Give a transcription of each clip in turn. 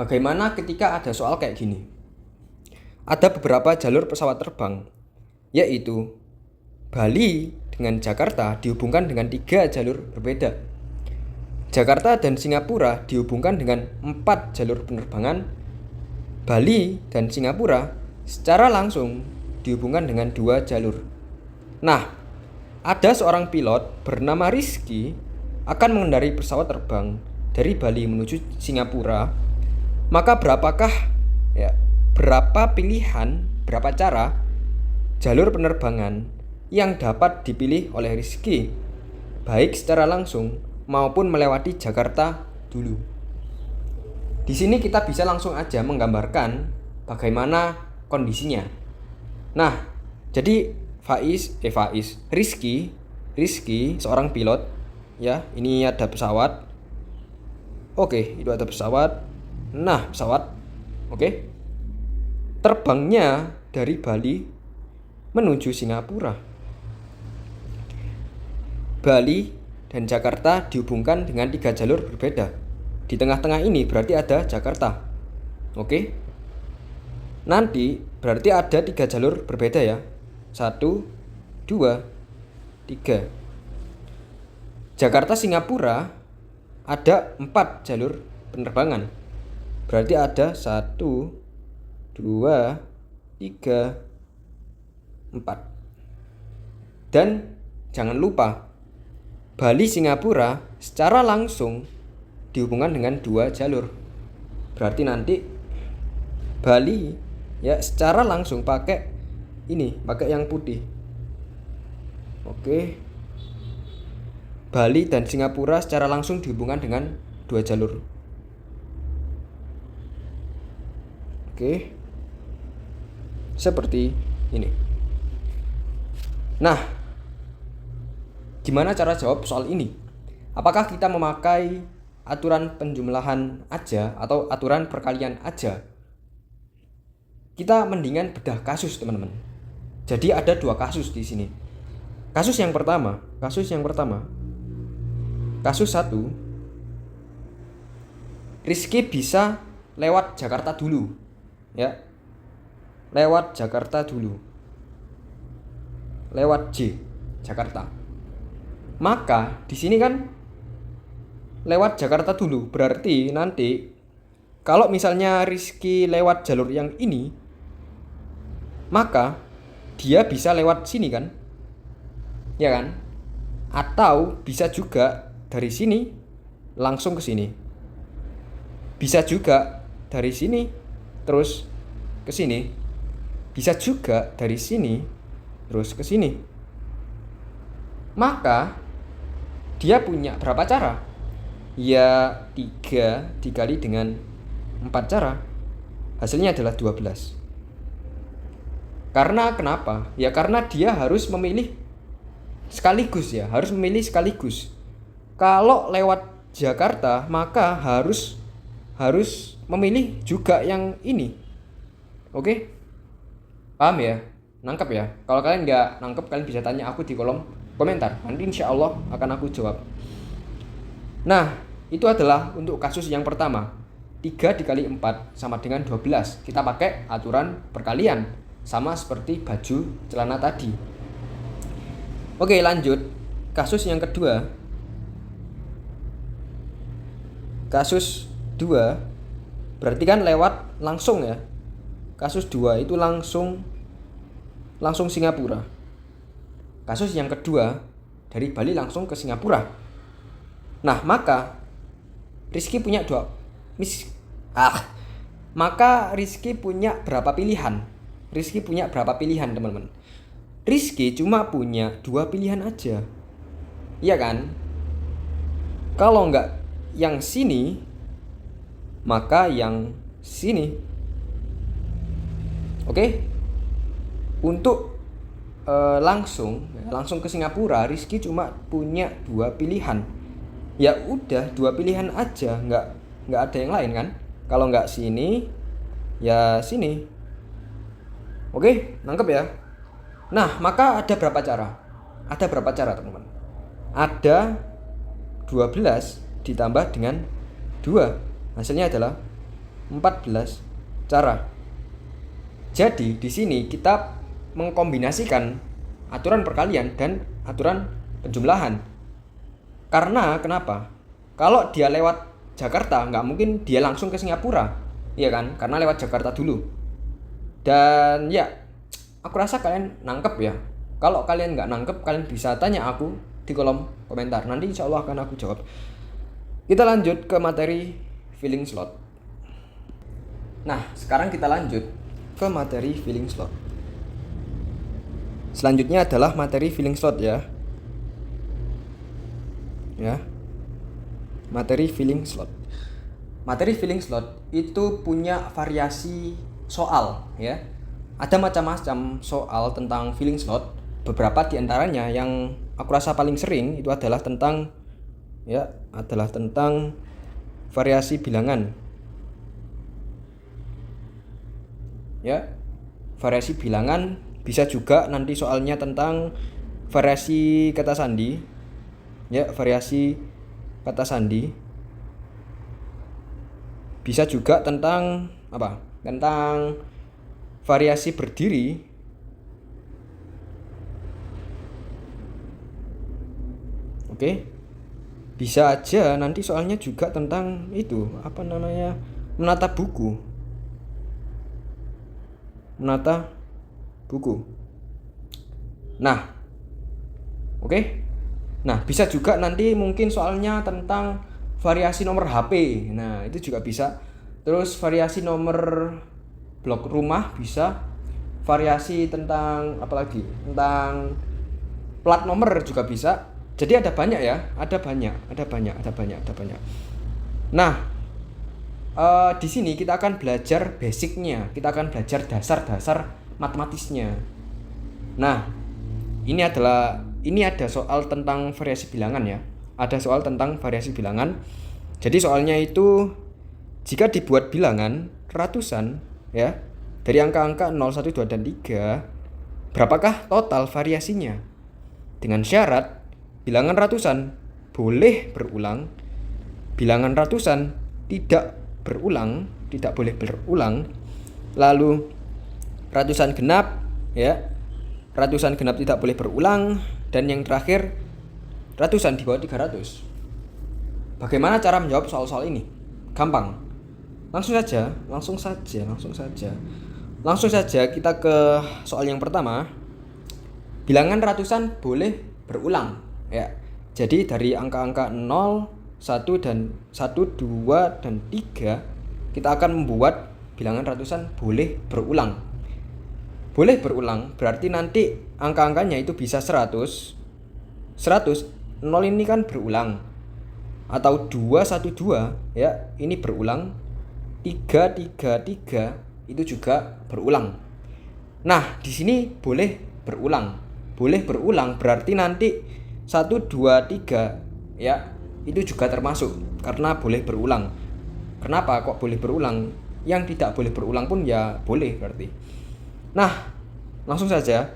Bagaimana ketika ada soal kayak gini? Ada beberapa jalur pesawat terbang, yaitu Bali dengan Jakarta dihubungkan dengan 3 jalur berbeda. Jakarta dan Singapura dihubungkan dengan 4 jalur penerbangan. Bali dan Singapura secara langsung dihubungkan dengan 2 jalur. Nah, ada seorang pilot bernama Rizky akan mengendarai pesawat terbang dari Bali menuju Singapura. Maka berapa pilihan, berapa cara jalur penerbangan yang dapat dipilih oleh Rizky, baik secara langsung maupun melewati Jakarta dulu. Di sini kita bisa langsung aja menggambarkan bagaimana kondisinya. Nah, jadi Rizky seorang pilot, ya. Ini ada pesawat. Oke, itu ada pesawat. Nah, pesawat. Oke. Terbangnya dari Bali menuju Singapura. Bali dan Jakarta dihubungkan dengan 3 jalur berbeda. Di tengah-tengah ini berarti ada Jakarta. Oke. Nanti berarti ada 3 jalur berbeda ya. 1, 2, 3. Jakarta Singapura ada 4 jalur penerbangan. Berarti ada 1, 2, 3, 4. Dan jangan lupa, Bali Singapura secara langsung dihubungkan dengan 2 jalur. Berarti nanti Bali ya secara langsung pakai yang putih. Oke. Bali dan Singapura secara langsung dihubungkan dengan 2 jalur. Oke. Seperti ini. Nah, gimana cara jawab soal ini? Apakah kita memakai aturan penjumlahan aja atau aturan perkalian aja? Kita mendingan bedah kasus, teman-teman. Jadi ada 2 kasus di sini. Kasus yang pertama. Kasus 1. Rizky bisa lewat Jakarta dulu. Ya. Lewat Jakarta dulu. Lewat Jakarta. Maka di sini kan lewat Jakarta dulu, berarti nanti kalau misalnya Rizky lewat jalur yang ini, maka dia bisa lewat sini kan? Ya kan? Atau bisa juga dari sini langsung ke sini. Bisa juga dari sini terus ke sini. Bisa juga dari sini terus ke sini. Maka dia punya berapa cara? Ya 3 dikali dengan 4 cara. Hasilnya adalah 12. Karena kenapa? Ya karena dia harus memilih sekaligus ya. Harus memilih sekaligus. Kalau lewat Jakarta maka harus memilih juga yang ini. Oke? Paham ya? Nangkep ya? Kalau kalian nggak nangkep, kalian bisa tanya aku di kolom komentar. Nanti insya Allah akan aku jawab. Nah, itu adalah untuk kasus yang pertama. 3 dikali 4 sama dengan 12. Kita pakai aturan perkalian. Sama seperti baju celana tadi. Oke, lanjut. Kasus yang kedua. Kasus 2 berarti kan lewat langsung ya. Kasus 2 itu langsung Singapura. Kasus yang kedua dari Bali langsung ke Singapura. Nah, maka Rizky punya berapa pilihan? Rizky punya berapa pilihan, teman-teman? Rizky cuma punya 2 pilihan aja. Iya kan? Kalau enggak yang sini, maka yang sini. Oke? Untuk langsung ke Singapura, Rizky cuma punya 2 pilihan. Ya udah 2 pilihan aja, nggak ada yang lain kan? Kalau nggak sini, ya sini. Oke, nangkep ya? Nah, maka ada berapa cara? Teman-teman? Ada 12 ditambah dengan 2. Hasilnya adalah 14 cara. Jadi di sini kita mengkombinasikan aturan perkalian dan aturan penjumlahan. Karena kenapa? Kalau dia lewat Jakarta, nggak mungkin dia langsung ke Singapura, iya kan? Karena lewat Jakarta dulu. Dan ya, aku rasa kalian nangkep ya. Kalau kalian nggak nangkep, kalian bisa tanya aku di kolom komentar. Nanti insya Allah akan aku jawab. Kita lanjut ke materi filling slot. Nah, sekarang kita lanjut ke materi filling slot. Selanjutnya adalah materi filling slot ya. Materi filling slot. Materi filling slot itu punya variasi soal ya. Ada macam-macam soal tentang filling slot. Beberapa diantaranya yang aku rasa paling sering itu adalah tentang variasi bilangan. Ya. Variasi bilangan, bisa juga nanti soalnya tentang variasi kata sandi. Ya, variasi kata sandi. Bisa juga tentang apa? Tentang variasi berdiri. Oke. Bisa aja nanti soalnya juga tentang itu, menata buku. Menata buku. Nah, oke. Nah, bisa juga nanti mungkin soalnya tentang variasi nomor HP. Nah, itu juga bisa. Terus variasi nomor blok rumah bisa. Variasi tentang apalagi? Tentang plat nomor juga bisa. Jadi ada banyak ya, ada banyak. Nah, di sini kita akan belajar basicnya, kita akan belajar dasar-dasar matematisnya. Nah, ini ada soal tentang variasi bilangan ya. Ada soal tentang variasi bilangan. Jadi soalnya itu jika dibuat bilangan ratusan ya, dari angka-angka 0, 1, 2 dan 3, berapakah total variasinya? Dengan syarat bilangan ratusan boleh berulang, bilangan ratusan tidak boleh berulang. Lalu ratusan genap ya. Ratusan genap tidak boleh berulang, dan yang terakhir ratusan di bawah 300. Bagaimana cara menjawab soal-soal ini? Gampang. Langsung saja kita ke soal yang pertama. Bilangan ratusan boleh berulang ya. Jadi dari angka-angka 0, 1 dan 1, 2 dan 3 kita akan membuat bilangan ratusan boleh berulang. Boleh berulang berarti nanti angka-angkanya itu bisa 100, 0 ini kan berulang, atau 212 ya, ini berulang, 3 itu juga berulang. Nah, di sini boleh berulang berarti nanti 1, 2, 3 ya, itu juga termasuk karena boleh berulang. Kenapa kok boleh berulang? Yang tidak boleh berulang pun ya boleh berarti. Nah, langsung saja.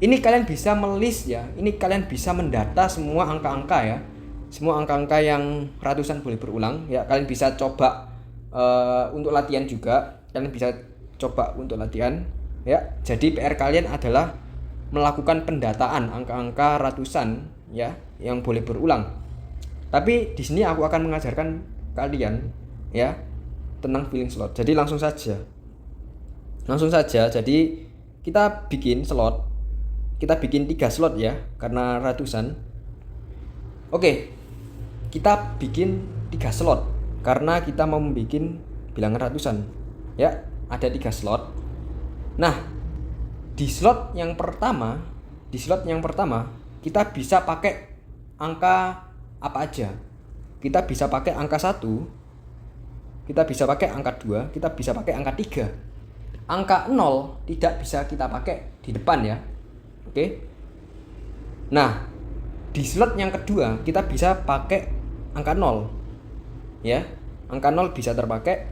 Ini kalian bisa melist ya. Ini kalian bisa mendata semua angka-angka ya. Semua angka-angka yang ratusan boleh berulang ya. Kalian bisa coba untuk latihan juga. Kalian bisa coba untuk latihan ya. Jadi PR kalian adalah melakukan pendataan angka-angka ratusan ya yang boleh berulang. Tapi di sini aku akan mengajarkan kalian ya tentang filling slot. Jadi langsung saja. Jadi kita bikin 3 slot ya, karena ratusan. Oke, kita bikin 3 slot karena kita mau membuat bilangan ratusan ya. Ada 3 slot. Nah, di slot yang pertama kita bisa pakai angka apa aja. Kita bisa pakai angka 1, kita bisa pakai angka 2, kita bisa pakai angka 3. Angka 0 tidak bisa kita pakai di depan ya. Oke. Nah, di slot yang kedua kita bisa pakai angka 0 ya. Angka 0 bisa terpakai,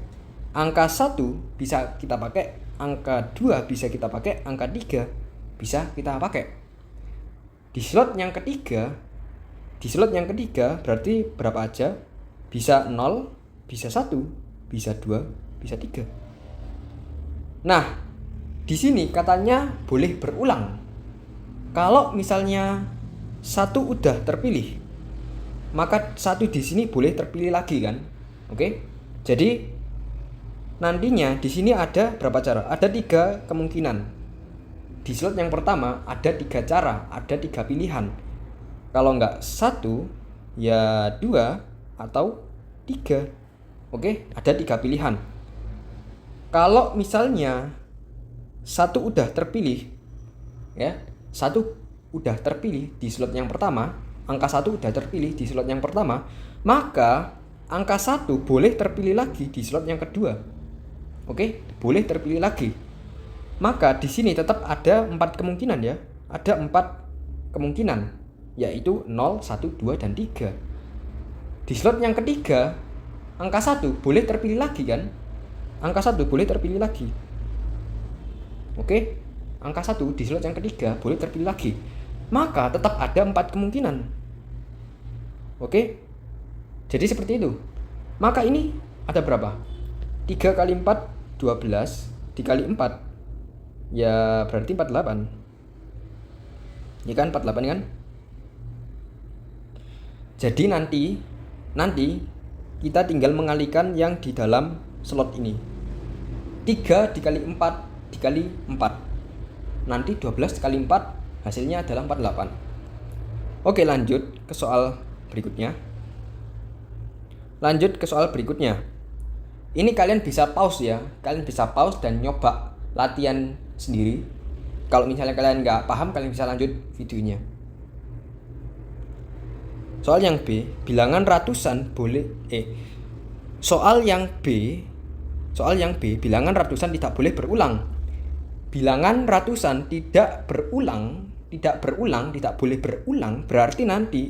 angka 1 bisa kita pakai, angka 2 bisa kita pakai, angka 3 bisa kita pakai. Di slot yang ketiga berarti berapa aja? Bisa 0, bisa 1, bisa 2, bisa 3. Nah, di sini katanya boleh berulang. Kalau misalnya 1 udah terpilih, maka 1 di sini boleh terpilih lagi kan? Oke. Jadi nantinya di sini ada berapa cara? Ada 3 kemungkinan. Di slot yang pertama ada 3 cara, ada 3 pilihan. Kalau nggak 1, ya 2 atau 3. Oke, ada 3 pilihan. Kalau misalnya 1 udah terpilih, ya, 1 udah terpilih di slot yang pertama, angka 1 udah terpilih di slot yang pertama, maka angka 1 boleh terpilih lagi di slot yang kedua. Oke, boleh terpilih lagi. Maka di sini tetap ada 4 kemungkinan ya. Ada 4 kemungkinan, yaitu 0, 1, 2, dan 3. Di slot yang ketiga, angka 1 boleh terpilih lagi kan? Angka 1 boleh terpilih lagi. Oke, angka 1 di slot yang ketiga boleh terpilih lagi. Maka tetap ada 4 kemungkinan. Oke, jadi seperti itu. Maka ini ada berapa? 3 kali 4, 12. Dikali 4, ya berarti 48. Ya kan, 48 kan? Jadi nanti kita tinggal mengalihkan yang di dalam slot ini. 3 dikali 4 dikali 4. Nanti 12 kali 4 hasilnya adalah 48. Oke, lanjut ke soal berikutnya. Ini kalian bisa pause ya. Kalian bisa pause dan nyoba latihan sendiri. Kalau misalnya kalian nggak paham, kalian bisa lanjut videonya. Soal yang B, bilangan ratusan boleh Soal yang B, bilangan ratusan tidak boleh berulang. Bilangan ratusan tidak boleh berulang, berarti nanti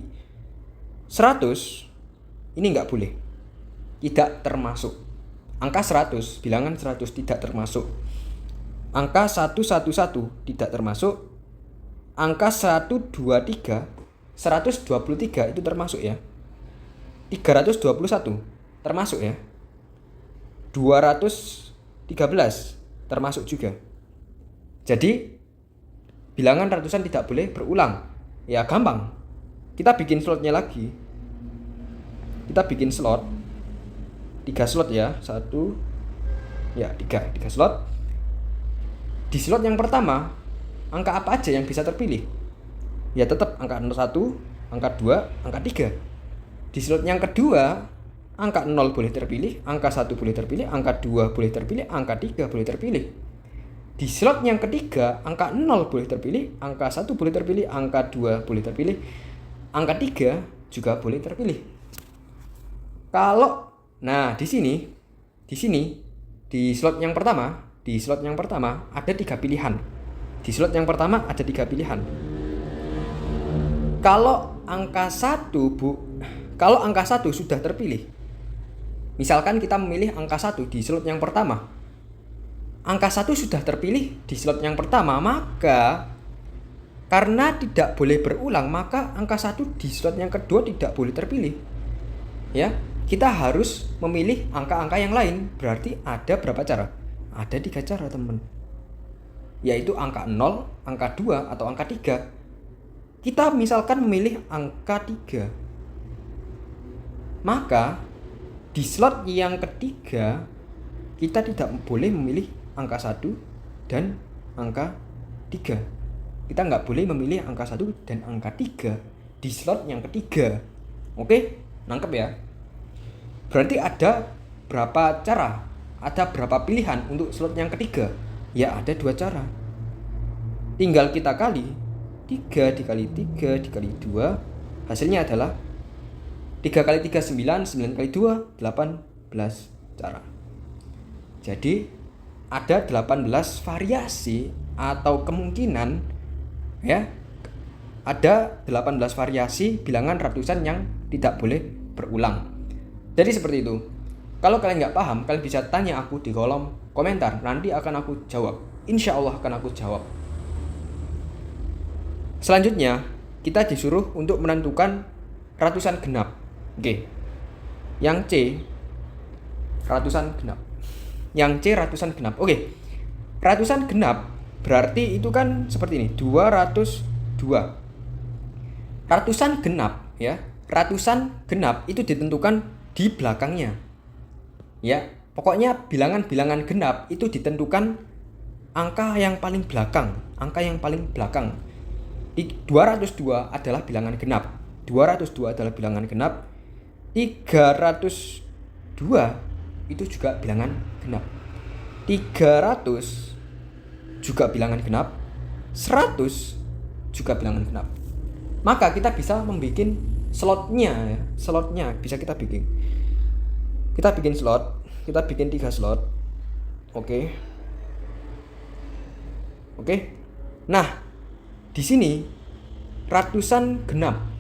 100 ini nggak boleh. Tidak termasuk. Angka 100, bilangan 100 tidak termasuk. Angka 111 tidak termasuk. Angka 123 itu termasuk ya. 321 termasuk ya. 213 termasuk juga. Jadi bilangan ratusan tidak boleh berulang. Ya gampang. Kita bikin slotnya lagi. Kita bikin slot 3 slot ya. 1, ya 3 slot. Di slot yang pertama, angka apa aja yang bisa terpilih? Ya tetap angka 1, angka 2, angka 3. Di slot yang kedua, angka 0 boleh terpilih, angka 1 boleh terpilih, angka 2 boleh terpilih, angka 3 boleh terpilih. Di slot yang ketiga, angka 0 boleh terpilih, angka 1 boleh terpilih, angka 2 boleh terpilih, angka 3 juga boleh terpilih. Di sini di slot yang pertama ada 3 pilihan. Di slot yang pertama ada 3 pilihan. Kalau angka 1 sudah terpilih, misalkan kita memilih angka 1 di slot yang pertama, angka 1 sudah terpilih di slot yang pertama, maka karena tidak boleh berulang, maka angka 1 di slot yang kedua tidak boleh terpilih. Ya, kita harus memilih angka-angka yang lain. Berarti ada berapa cara? Ada 3 cara, teman. Yaitu angka 0, angka 2, atau angka 3. Kita misalkan memilih angka 3. Maka di slot yang ketiga kita tidak boleh memilih angka 1 dan angka 3. Kita nggak boleh memilih angka 1 dan angka 3 di slot yang ketiga. Oke? Nangkep ya? Berarti ada berapa cara? Ada berapa pilihan untuk slot yang ketiga? Ya ada 2 cara. Tinggal kita kali 3 dikali 3 dikali 2, hasilnya adalah 3 kali 3 9, 9 kali 2 18 cara. Jadi ada 18 variasi atau kemungkinan ya. Ada 18 variasi bilangan ratusan yang tidak boleh berulang. Jadi seperti itu. Kalau kalian nggak paham, kalian bisa tanya aku di kolom komentar. Nanti akan aku jawab. Insya Allah akan aku jawab. Selanjutnya, kita disuruh untuk menentukan ratusan genap. Oke. Yang C, ratusan genap. yang C ratusan genap. Oke. Ratusan genap berarti itu kan seperti ini, 202. Ratusan genap ya. Ratusan genap itu ditentukan di belakangnya. Ya, pokoknya bilangan-bilangan genap itu ditentukan angka yang paling belakang, 202 adalah bilangan genap. 202 adalah bilangan genap. 302 itu juga bilangan genap. 300 juga bilangan genap. 100 juga bilangan genap. Maka kita bisa membuat slotnya ya. Slotnya bisa kita bikin. Kita bikin slot. Kita bikin 3 slot. Oke. Nah, di sini ratusan genap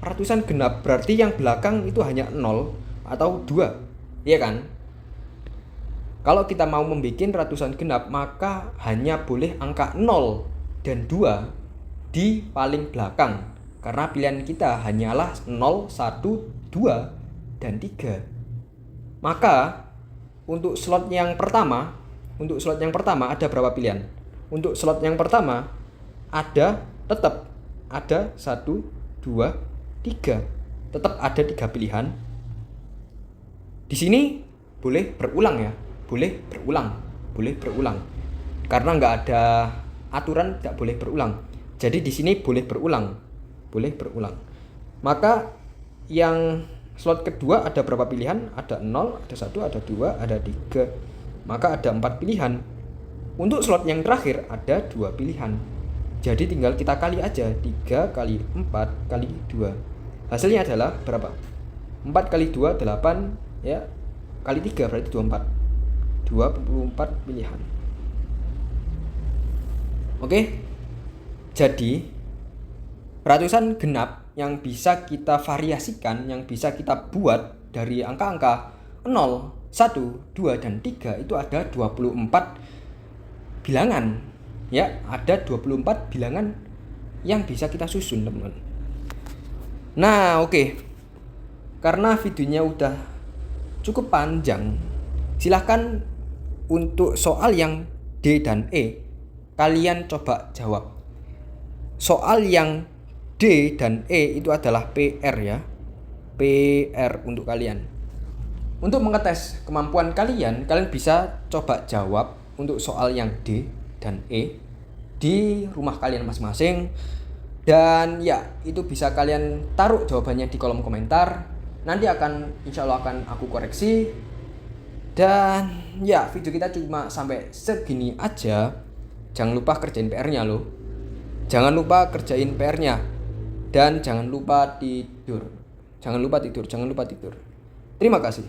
berarti yang belakang itu hanya 0 atau 2. Iya kan? Kalau kita mau membuat ratusan genap, maka hanya boleh angka 0 dan 2 di paling belakang. Karena pilihan kita hanyalah 0, 1, 2, dan 3. Maka untuk slot yang pertama ada berapa pilihan? Untuk slot yang pertama tetap ada 1, 2, 3. Tetap ada 3 pilihan. Di sini boleh berulang ya. Boleh berulang. Karena nggak ada aturan tidak boleh berulang. Jadi di sini boleh berulang. Maka yang slot kedua ada berapa pilihan? Ada 0, ada 1, ada 2, ada 3. Maka ada 4 pilihan. Untuk slot yang terakhir ada 2 pilihan. Jadi tinggal kita kali aja, 3 kali 4 kali 2. Hasilnya adalah berapa? 4 kali 2 8 ya. Kali 3 berarti 24. 24 pilihan. Oke. Jadi ratusan genap yang bisa kita variasikan, yang bisa kita buat dari angka-angka 0, 1, 2, dan 3 itu ada 24 bilangan. Ya, ada 24 bilangan yang bisa kita susun, teman-teman. Nah, oke. Karena videonya udah cukup panjang, silahkan untuk soal yang D dan E kalian coba jawab. Soal yang D dan E itu adalah PR ya. PR untuk kalian. Untuk mengetes kemampuan kalian bisa coba jawab untuk soal yang D dan E di rumah kalian masing-masing. Dan ya, itu bisa kalian taruh jawabannya di kolom komentar. Nanti insya Allah akan aku koreksi. Dan ya, video kita cuma sampai segini aja. Jangan lupa kerjain PR-nya loh. Jangan lupa kerjain PR-nya. Dan jangan lupa tidur. Terima kasih.